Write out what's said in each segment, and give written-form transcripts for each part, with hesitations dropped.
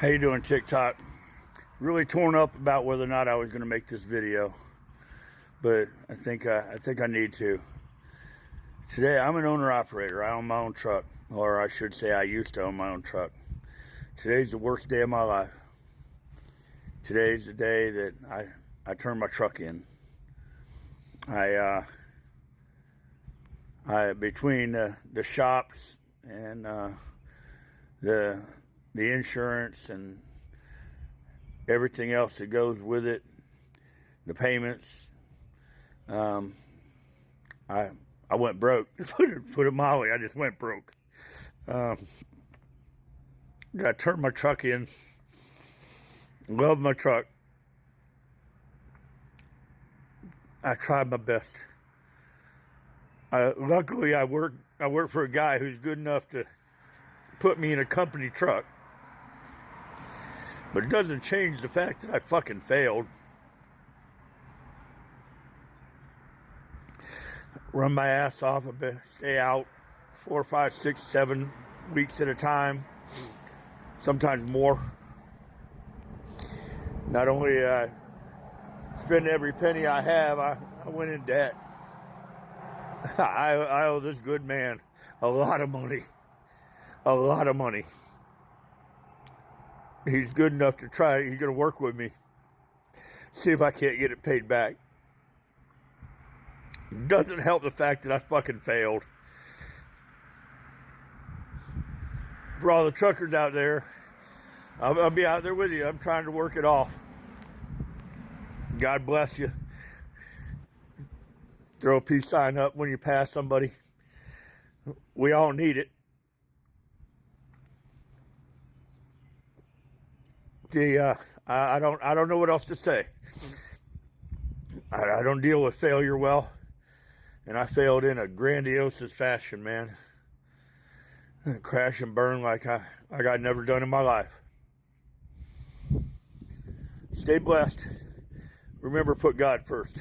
How you doing, TikTok? Really torn up about whether or not I was going to make this video, but I think I need to. Today, I'm an owner-operator. I own my own truck, or I should say I used to own my own truck. Today's the worst day of my life. Today's the day that I turn my truck in. I between the shops and the insurance and everything else that goes with it, the payments, I went broke. Put it mildly, I just went broke. Got to turn my truck in. Love my truck. I tried my best. Luckily, I work for a guy who's good enough to put me in a company truck. But it doesn't change the fact that I fucking failed. Run my ass off a bit, stay out 4, 5, 6, 7 weeks at a time, sometimes more. Not only spend every penny I have, I went in debt. I owe this good man a lot of money. A lot of money. He's good enough to try. He's going to work with me. See if I can't get it paid back. Doesn't help the fact that I fucking failed. For all the truckers out there, I'll be out there with you. I'm trying to work it off. God bless you. Throw a peace sign up when you pass somebody. We all need it. I don't know what else to say. I don't deal with failure well, and I failed in a grandiose fashion, man. Crash and burn like I'd never done in my life. Stay blessed. Remember, put God first.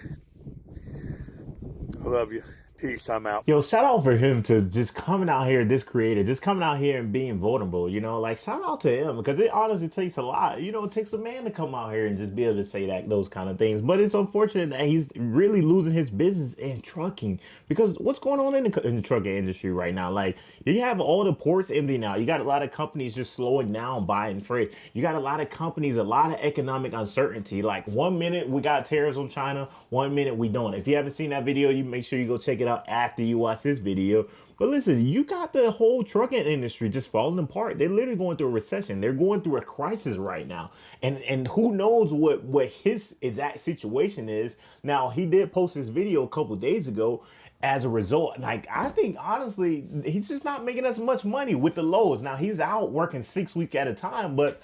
I love you. Peace. I'm out. Yo, shout out for him to just coming out here, this creator, just coming out here and being vulnerable, like shout out to him because it honestly takes a lot. It takes a man to come out here and just be able to say those kind of things. But it's unfortunate that he's really losing his business in trucking because what's going on in the trucking industry right now? Like, you have all the ports empty now. You got a lot of companies just slowing down buying freight. You got a lot of companies, a lot of economic uncertainty. Like, 1 minute we got tariffs on China, 1 minute we don't. If you haven't seen that video, you make sure you go check it out after you watch this video. But listen, you got the whole trucking industry just falling apart. They're literally going through a recession. They're going through a crisis right now. And who knows what his exact situation is. Now, he did post this video a couple days ago. As a result, like, I think honestly, he's just not making as much money with the lows. Now, he's out working 6 weeks at a time, but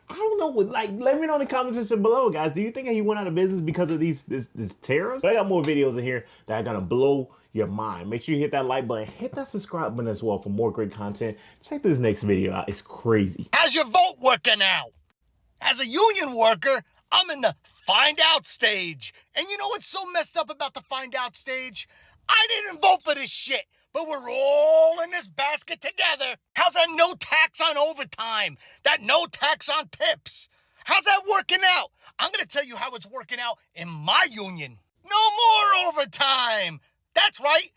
I don't know. Like, let me know in the comment section below, guys. Do you think he went out of business because of this tariffs? But I got more videos in here that are gonna blow your mind. Make sure you hit that like button, hit that subscribe button as well for more great content. Check this next video out. It's crazy. How's your vote working out? As a union worker, I'm in the find out stage. And you know what's so messed up about the find out stage? I didn't vote for this shit, but we're all in this basket together. How's that no tax on overtime? That no tax on tips? How's that working out? I'm going to tell you how it's working out in my union. No more overtime. That's right.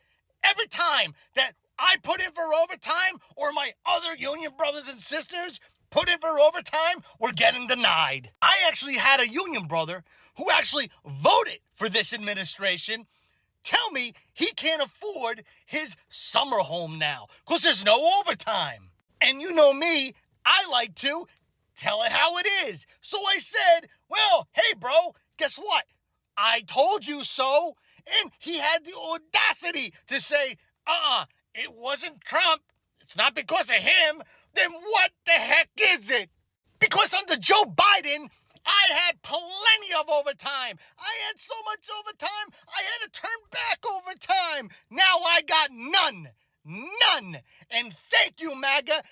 Every time that I put in for overtime or my other union brothers and sisters put in for overtime, we're getting denied. I actually had a union brother who actually voted for this administration tell me he can't afford his summer home now because there's no overtime. And you know me, I like to tell it how it is. So I said, well, hey, bro, guess what? I told you so. And he had the audacity to say, it wasn't Trump. It's not because of him. Then what the heck is it? Because under Joe Biden, I had plenty of overtime. I had so much overtime, I had to turn back overtime. Now I got none. None. And thank you, MAGA.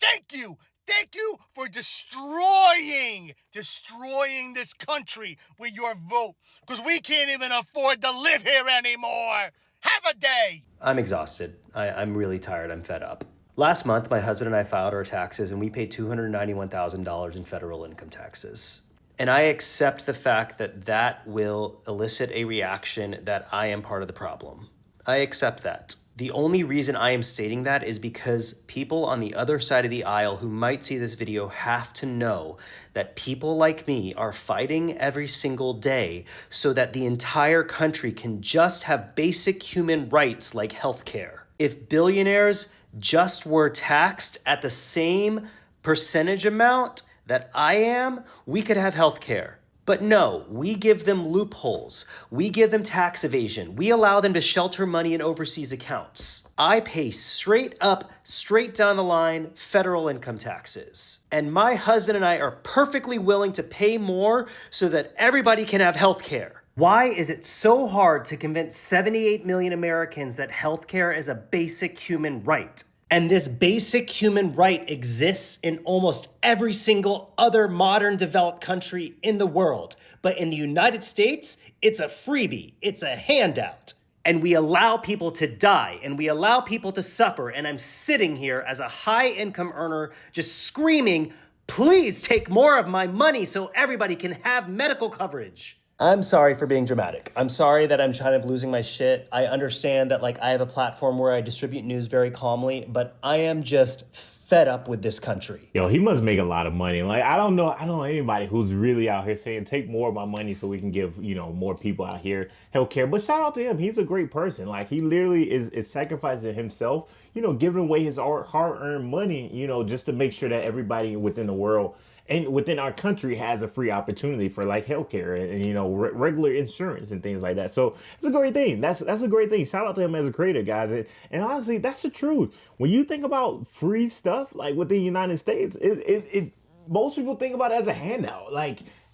Thank you. Thank you for destroying this country with your vote. Because we can't even afford to live here anymore. Have a day. I'm exhausted. I'm really tired. I'm fed up. Last month, my husband and I filed our taxes and we paid $291,000 in federal income taxes. And I accept the fact that that will elicit a reaction that I am part of the problem. I accept that. The only reason I am stating that is because people on the other side of the aisle who might see this video have to know that people like me are fighting every single day so that the entire country can just have basic human rights like healthcare. If billionaires just were taxed at the same percentage amount that I am, we could have healthcare. But no, we give them loopholes. We give them tax evasion. We allow them to shelter money in overseas accounts. I pay straight up, straight down the line federal income taxes. And my husband and I are perfectly willing to pay more so that everybody can have health care. Why is it so hard to convince 78 million Americans that healthcare is a basic human right? And this basic human right exists in almost every single other modern developed country in the world. But in the United States, it's a freebie, it's a handout. And we allow people to die and we allow people to suffer. And I'm sitting here as a high income earner just screaming, please take more of my money so everybody can have medical coverage. I'm sorry for being dramatic. I'm sorry that I'm kind of losing my shit. I understand that I have a platform where I distribute news very calmly, but I am just fed up with this country. Yo, he must make a lot of money. I don't know anybody who's really out here saying take more of my money so we can give, more people out here healthcare. But shout out to him. He's a great person. He literally is sacrificing himself, giving away his hard-earned money, just to make sure that everybody within the world and within our country has a free opportunity for healthcare and regular insurance and things like that. So it's a great thing. That's a great thing. Shout out to him as a creator, guys. And honestly, that's the truth. When you think about free stuff within the United States, it most people think about it as a handout.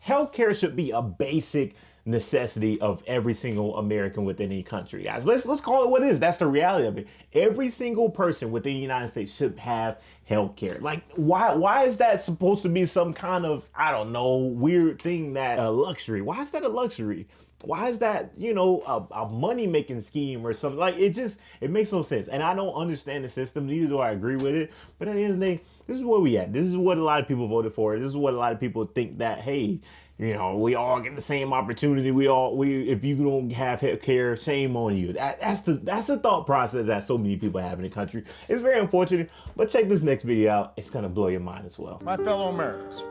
Healthcare should be a basic necessity of every single American within any country, guys. Let's call it what it is. That's the reality of it. Every single person within the United States should have healthcare. Why is that supposed to be some kind of, I don't know, weird thing, that a luxury? Why is that a luxury? Why is that, a money-making scheme or something? It makes no sense. And I don't understand the system, neither do I agree with it. But at the end of the day, this is where we at. This is what a lot of people voted for. This is what a lot of people think that, hey, we all get the same opportunity. If you don't have health care, shame on you. That's the thought process that so many people have in the country. It's very unfortunate, but check this next video out. It's gonna blow your mind as well. My fellow Americans,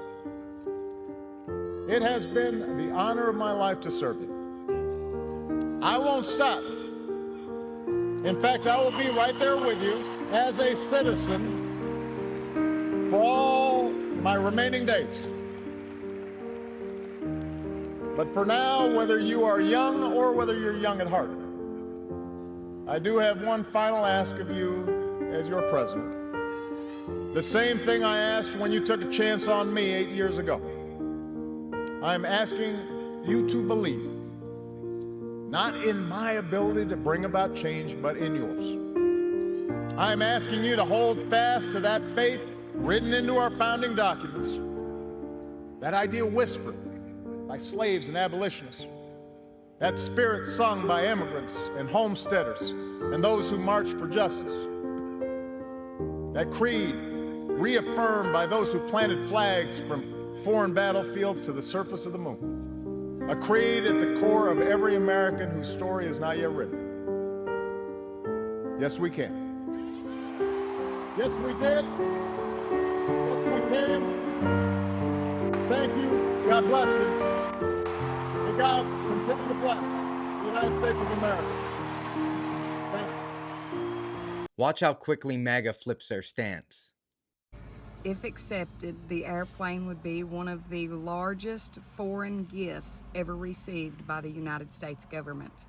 it has been the honor of my life to serve you. I won't stop. In fact, I will be right there with you as a citizen for all my remaining days. But for now, whether you are young or whether you're young at heart, I do have one final ask of you as your president. The same thing I asked when you took a chance on me 8 years ago. I'm asking you to believe, not in my ability to bring about change, but in yours. I'm asking you to hold fast to that faith written into our founding documents, that idea whispered by slaves and abolitionists, that spirit sung by immigrants and homesteaders and those who marched for justice, that creed reaffirmed by those who planted flags from foreign battlefields to the surface of the moon, a creed at the core of every American whose story is not yet written. Yes, we can. Yes, we did. Yes, we can. Thank you. God bless you. May God continue to bless the United States of America. Thank you. Watch how quickly MAGA flips their stance. If accepted, the airplane would be one of the largest foreign gifts ever received by the United States government.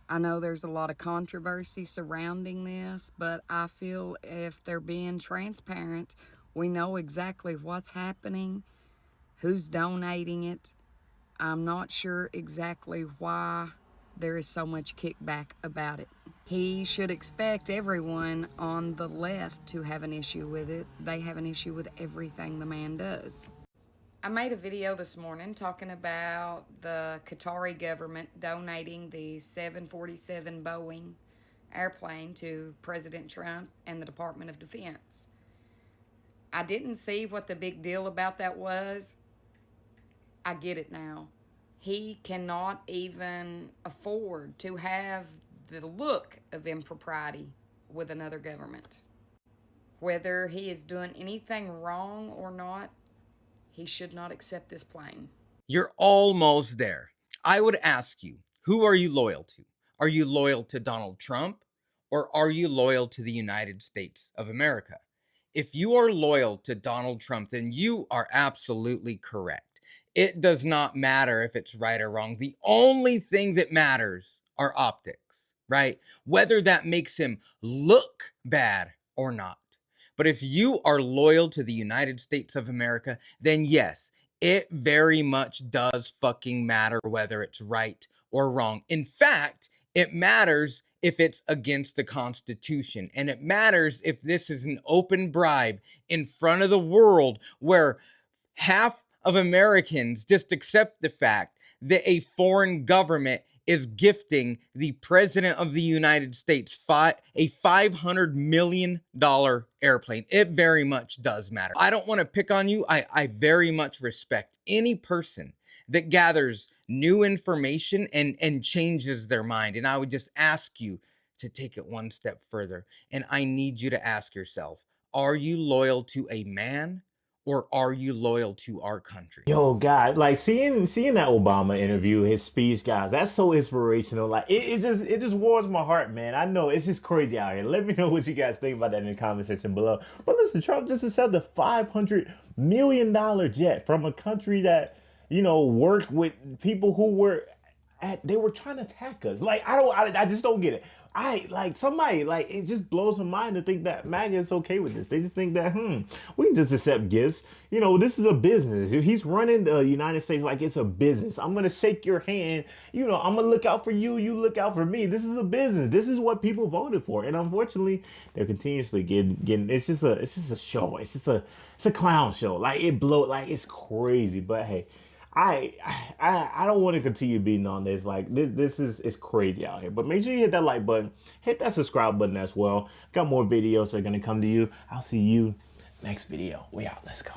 I know there's a lot of controversy surrounding this, but I feel if they're being transparent, we know exactly what's happening, who's donating it. I'm not sure exactly why there is so much kickback about it. He should expect everyone on the left to have an issue with it. They have an issue with everything the man does. I made a video this morning talking about the Qatari government donating the 747 Boeing airplane to President Trump and the Department of Defense. I didn't see what the big deal about that was. I get it now. He cannot even afford to have the look of impropriety with another government. Whether he is doing anything wrong or not, he should not accept this plane. You're almost there. I would ask you, who are you loyal to? Are you loyal to Donald Trump, or are you loyal to the United States of America? If you are loyal to Donald Trump, then you are absolutely correct. It does not matter if it's right or wrong. The only thing that matters are optics, right? Whether that makes him look bad or not. But if you are loyal to the United States of America, then yes, it very much does fucking matter whether it's right or wrong. In fact, it matters if it's against the Constitution. And it matters if this is an open bribe in front of the world where half of Americans just accept the fact that a foreign government is gifting the President of the United States a $500 million airplane. It very much does matter. I don't want to pick on you. I very much respect any person that gathers new information and changes their mind. And I would just ask you to take it one step further. And I need you to ask yourself, are you loyal to a man, or are you loyal to our country? Yo, God, like seeing that Obama interview, his speech, guys, that's so inspirational. Like it just warms my heart, man. I know it's just crazy out here. Let me know what you guys think about that in the comment section below. But listen, Trump just accepted a $500 million jet from a country that, you know, worked with people who were they were trying to attack us. Like I just don't get it. It just blows my mind to think that MAGA is okay with this. They just think that, we can just accept gifts. You know, this is a business. He's running the United States like it's a business. I'm going to shake your hand. You know, I'm going to look out for you. You look out for me. This is a business. This is what people voted for. And unfortunately, they're continuously getting, it's just a show. It's a clown show. Like it's crazy. But hey, I don't want to continue beating on this. Like this is crazy out here. But make sure you hit that like button, hit that subscribe button as well. Got more videos that are gonna come to you. I'll see you next video. We out. Let's go.